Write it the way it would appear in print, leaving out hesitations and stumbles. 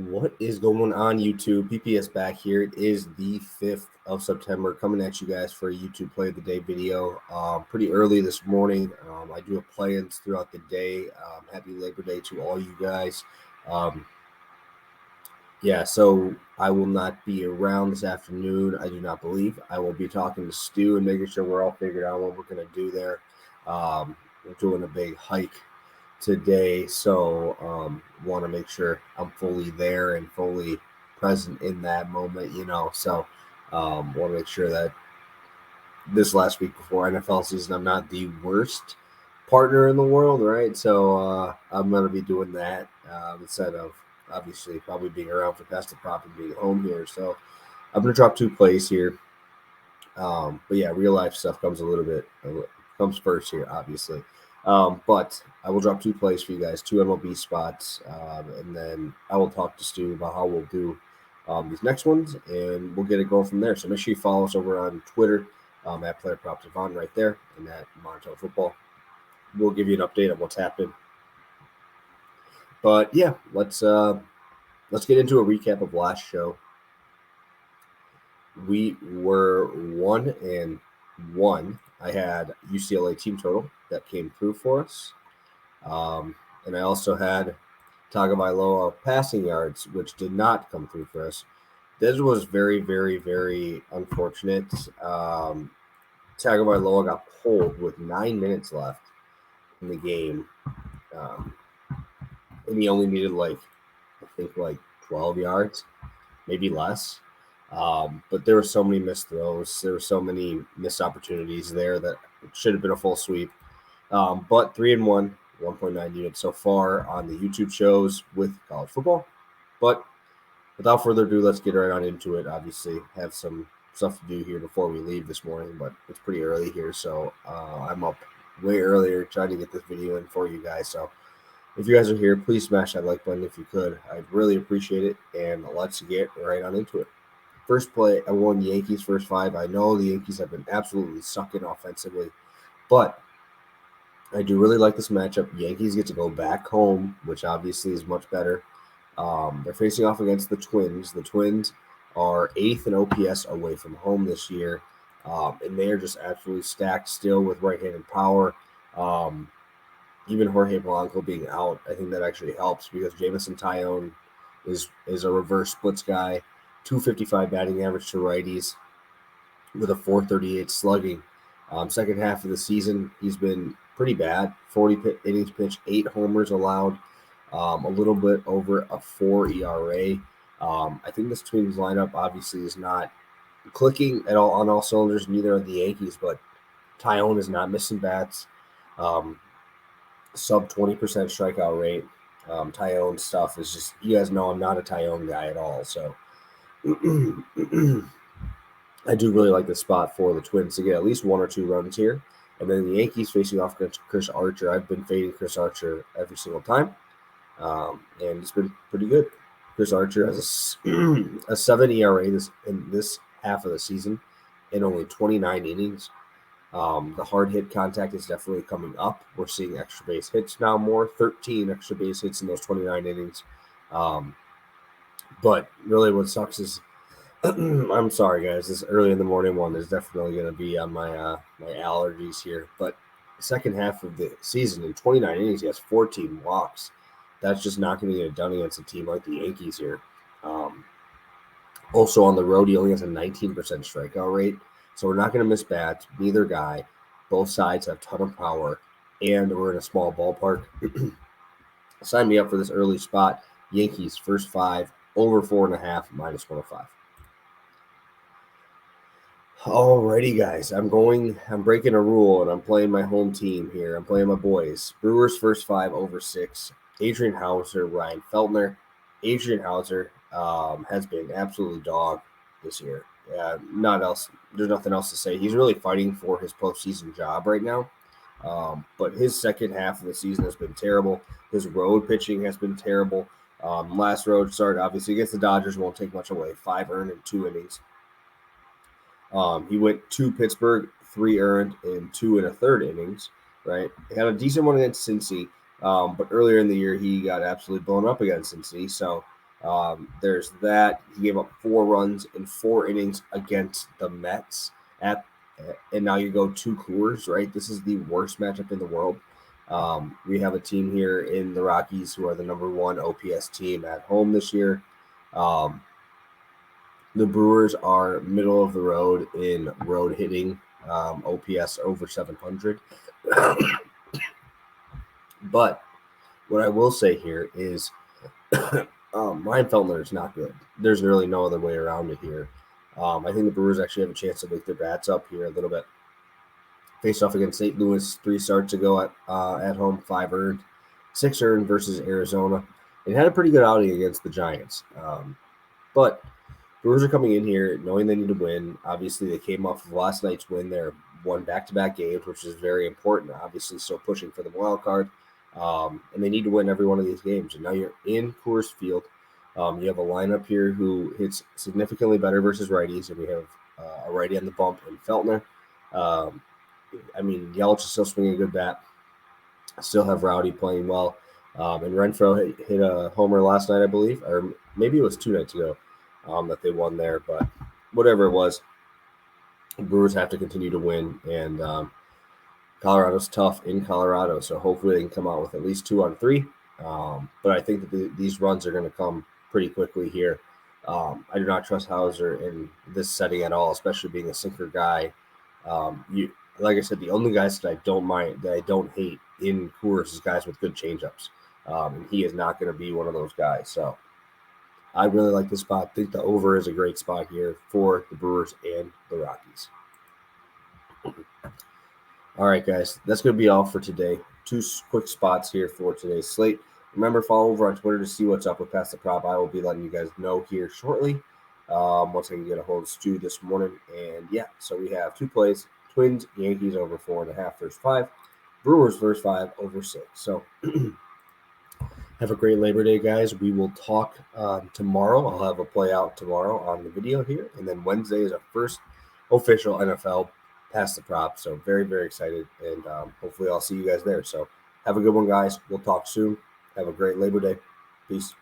What is going on, YouTube? PPS back here. It is the 5th of September, coming at you guys for a YouTube Play of the Day video. Pretty early this morning. I do have plans throughout the day. Happy Labor Day to all you guys. So I will not be around this afternoon. I do not believe. I will be talking to Stu and making sure we're all figured out what we're going to do there. We're doing a big hike today, so want to make sure I'm fully there and fully present in that moment, so want to make sure that this last week before NFL season, I'm not the worst partner in the world, right? So I'm going to be doing that instead of obviously probably being around for past the prop and being home here. So I'm going to drop 2 plays here. But yeah, real life stuff comes comes first here, obviously. But I will drop 2 plays for you guys, 2 MLB spots, and then I will talk to Stu about how we'll do these next ones, and we'll get it going from there. So make sure you follow us over on Twitter at PlayerProp Savant right there, and at Monotone Football. We'll give you an update on what's happened. But yeah, let's get into a recap of last show. We were 1-1. I had UCLA team total that came through for us. And I also had Tagovailoa passing yards, which did not come through for us. This was very, very, very unfortunate. Tagovailoa got pulled with 9 minutes left in the game. And he only needed 12 yards, maybe less. But there were so many missed throws. There were so many missed opportunities there that it should have been a full sweep. But 3-1, 1.9 units so far on the YouTube shows with college football. But without further ado, let's get right on into it. Obviously, have some stuff to do here before we leave this morning, but it's pretty early here, so I'm up way earlier trying to get this video in for you guys. So if you guys are here, please smash that like button if you could. I'd really appreciate it, and let's get right on into it. First play, I won Yankees first 5. I know the Yankees have been absolutely sucking offensively, but I do really like this matchup. Yankees get to go back home, which obviously is much better. They're facing off against the Twins. The Twins are 8th in OPS away from home this year, and they are just absolutely stacked still with right-handed power. Even Jorge Polanco being out, I think that actually helps because Jamison Tyone is a reverse splits guy, 255 batting average to righties with a 438 slugging. Second half of the season, he's been pretty bad. 40 innings pitched, 8 homers allowed, a little bit over a 4 ERA. I think this Twins lineup obviously is not clicking at all on all cylinders, neither are the Yankees, but Tyone is not missing bats. Sub 20% strikeout rate. Tyone stuff is just, you guys know I'm not a Tyone guy at all, so I do really like the spot for the Twins to get at least 1 or 2 runs here. And then the Yankees facing off against Chris Archer. I've been fading Chris Archer every single time, and it's been pretty good. Chris Archer has a 7 ERA in this half of the season in only 29 innings. The hard hit contact is definitely coming up. We're seeing extra base hits now more, 13 extra base hits in those 29 innings. But really what sucks is, I'm sorry guys, this early in the morning one is definitely going to be on my allergies here. But second half of the season, in 29 innings, he has 14 walks. That's just not going to get it done against a team like the Yankees here. Also on the road, he only has a 19% strikeout rate. So we're not going to miss bats, neither guy. Both sides have a ton of power, and we're in a small ballpark. Sign me up for this early spot. Yankees, first 5, over 4.5, -105. Alrighty, guys. I'm breaking a rule, and I'm playing my home team here. I'm playing my boys. Brewers, first 5, over 6. Adrian Hauser, Ryan Feltner. Adrian Hauser has been absolutely dog this year. There's nothing else to say. He's really fighting for his postseason job right now. But his second half of the season has been terrible. His road pitching has been terrible. Last road start, obviously, against the Dodgers won't take much away. 5 earned in 2 innings. He went to Pittsburgh, 3 earned in 2 1/3 innings, right? He had a decent one against Cincy, but earlier in the year, he got absolutely blown up against Cincy. So There's that. He gave up 4 runs in 4 innings against the Mets and now you go to Coors, right? This is the worst matchup in the world. We have a team here in the Rockies who are the number 1 OPS team at home this year. The Brewers are middle of the road in road hitting, OPS over 700. But what I will say here is Ryan Feltner is not good. There's really no other way around it here. I think the Brewers actually have a chance to wake their bats up here a little bit. Faced off against St. Louis 3 starts ago at home, 5 earned, 6 earned versus Arizona. It had a pretty good outing against the Giants. But Brewers are coming in here knowing they need to win. Obviously, they came off of last night's win. They're won back-to-back games, which is very important. Obviously, still pushing for the wild card. And they need to win every one of these games. And now you're in Coors Field. You have a lineup here who hits significantly better versus righties, and we have a righty on the bump in Feltner. Yelich is still swinging a good bat. Still have Rowdy playing well. And Renfroe hit a homer last night, I believe, or maybe it was 2 nights ago that they won there. But whatever it was, the Brewers have to continue to win. And Colorado's tough in Colorado, so hopefully they can come out with at least 2 out of 3. But I think that these runs are going to come pretty quickly here. I do not trust Hauser in this setting at all, especially being a sinker guy. Like I said, the only guys that I don't hate in Coors is guys with good changeups. And he is not going to be one of those guys. So I really like this spot. I think the over is a great spot here for the Brewers and the Rockies. All right, guys, that's going to be all for today. 2 quick spots here for today's slate. Remember, follow over on Twitter to see what's up with Pass the Prop. I will be letting you guys know here shortly once I can get a hold of Stu this morning. And, yeah, so we have 2 plays. Twins, Yankees over 4.5 versus 5. Brewers versus 5 over 6. So have a great Labor Day, guys. We will talk tomorrow. I'll have a play out tomorrow on the video here. And then Wednesday is our first official NFL Pass the Prop. So very, very excited. And hopefully I'll see you guys there. So have a good one, guys. We'll talk soon. Have a great Labor Day. Peace.